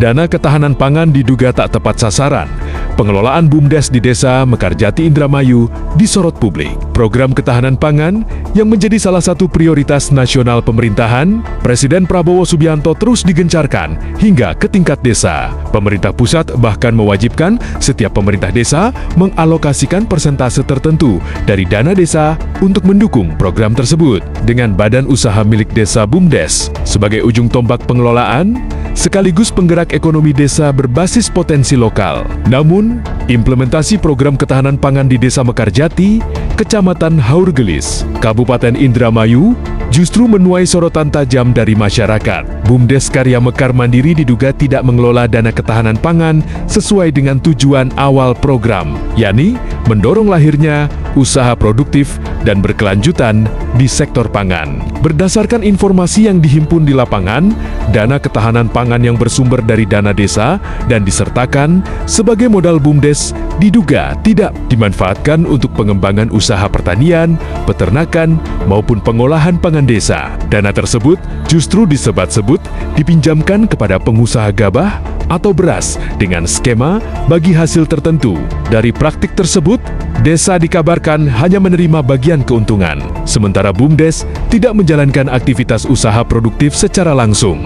Dana ketahanan pangan diduga tak tepat sasaran. Pengelolaan BUMDes di Desa Mekarjati Indramayu disorot publik. Program ketahanan pangan yang menjadi salah satu prioritas nasional pemerintahan, Presiden Prabowo Subianto terus digencarkan hingga ke tingkat desa. Pemerintah pusat bahkan mewajibkan setiap pemerintah desa mengalokasikan persentase tertentu dari dana desa untuk mendukung program tersebut. Dengan badan usaha milik desa BUMDes sebagai ujung tombak pengelolaan, sekaligus penggerak ekonomi desa berbasis potensi lokal. Namun, implementasi program ketahanan pangan di Desa Mekarjati, Kecamatan Haurgelis, Kabupaten Indramayu, justru menuai sorotan tajam dari masyarakat. BUMDes Karya Mekar Mandiri diduga tidak mengelola dana ketahanan pangan sesuai dengan tujuan awal program, yakni mendorong lahirnya usaha produktif dan berkelanjutan di sektor pangan. Berdasarkan informasi yang dihimpun di lapangan, dana ketahanan pangan yang bersumber dari dana desa dan disertakan sebagai modal BUMDes diduga tidak dimanfaatkan untuk pengembangan usaha pertanian, peternakan, maupun pengolahan pangan desa. Dana tersebut justru disebut-sebut dipinjamkan kepada pengusaha gabah atau beras dengan skema bagi hasil tertentu. Dari praktik tersebut, desa dikabarkan hanya menerima bagian keuntungan, sementara BUMDes tidak menjalankan aktivitas usaha produktif secara langsung.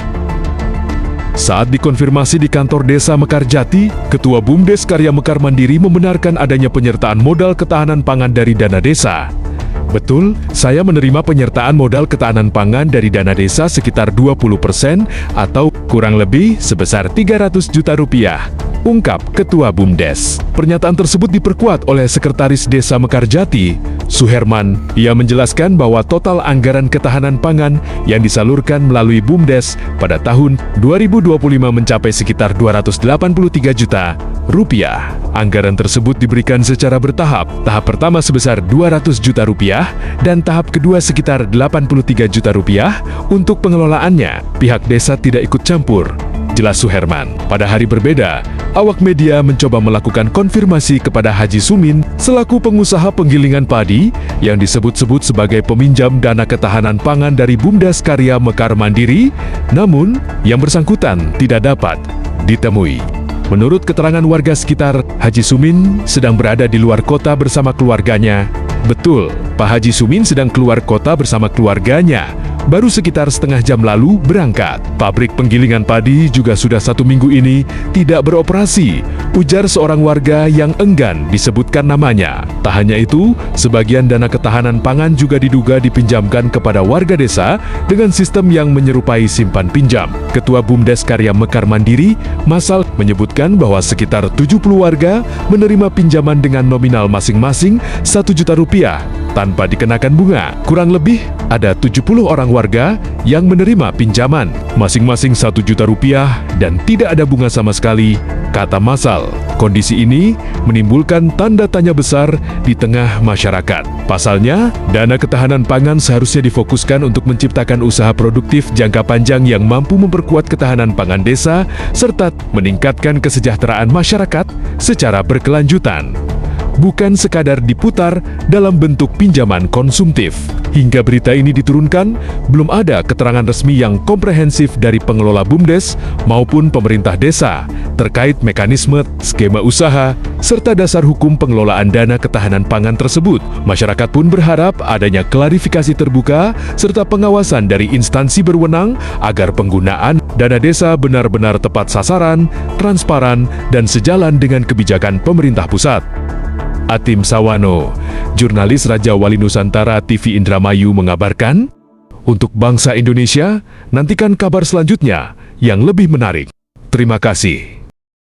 Saat dikonfirmasi di kantor Desa Mekarjati, Ketua BUMDes Karya Mekar Mandiri membenarkan adanya penyertaan modal ketahanan pangan dari dana desa. Betul, saya menerima penyertaan modal ketahanan pangan dari dana desa sekitar 20% atau kurang lebih sebesar 300 juta rupiah, ungkap Ketua BUMDes. Pernyataan tersebut diperkuat oleh Sekretaris Desa Mekarjati, Suherman. Ia menjelaskan bahwa total anggaran ketahanan pangan yang disalurkan melalui BUMDes pada tahun 2025 mencapai sekitar 283 juta rupiah. Anggaran tersebut diberikan secara bertahap, tahap pertama sebesar 200 juta rupiah dan tahap kedua sekitar 83 juta rupiah. Untuk pengelolaannya, pihak desa tidak ikut campur, jelas Suherman. Pada hari berbeda, awak media mencoba melakukan konfirmasi kepada Haji Sumin selaku pengusaha penggilingan padi yang disebut-sebut sebagai peminjam dana ketahanan pangan dari BUMDes Karya Mekar Mandiri, namun yang bersangkutan tidak dapat ditemui. Menurut keterangan warga sekitar, Haji Sumin sedang berada di luar kota bersama keluarganya. Betul, Pak Haji Sumin sedang keluar kota bersama keluarganya. Baru sekitar setengah jam lalu berangkat. Pabrik penggilingan padi juga sudah 1 minggu ini tidak beroperasi, ujar seorang warga yang enggan disebutkan namanya. Tak hanya itu, sebagian dana ketahanan pangan juga diduga dipinjamkan kepada warga desa dengan sistem yang menyerupai simpan pinjam. Ketua BUMDes Karya Mekar Mandiri, Masal, menyebutkan bahwa sekitar 70 warga menerima pinjaman dengan nominal masing-masing 1 juta rupiah tanpa dikenakan bunga. Kurang lebih ada 70 orang warga yang menerima pinjaman, masing-masing 1 juta rupiah dan tidak ada bunga sama sekali, kata Masal. Kondisi ini menimbulkan tanda tanya besar di tengah masyarakat. Pasalnya, dana ketahanan pangan seharusnya difokuskan untuk menciptakan usaha produktif jangka panjang yang mampu memperkuat ketahanan pangan desa serta meningkatkan kesejahteraan masyarakat secara berkelanjutan, bukan sekadar diputar dalam bentuk pinjaman konsumtif. Hingga berita ini diturunkan, belum ada keterangan resmi yang komprehensif dari pengelola BUMDes maupun pemerintah desa terkait mekanisme, skema usaha, serta dasar hukum pengelolaan dana ketahanan pangan tersebut. Masyarakat pun berharap adanya klarifikasi terbuka serta pengawasan dari instansi berwenang agar penggunaan dana desa benar-benar tepat sasaran, transparan, dan sejalan dengan kebijakan pemerintah pusat. Atim Sawano, jurnalis Raja Wali Nusantara TV Indramayu mengabarkan, untuk bangsa Indonesia, nantikan kabar selanjutnya yang lebih menarik. Terima kasih.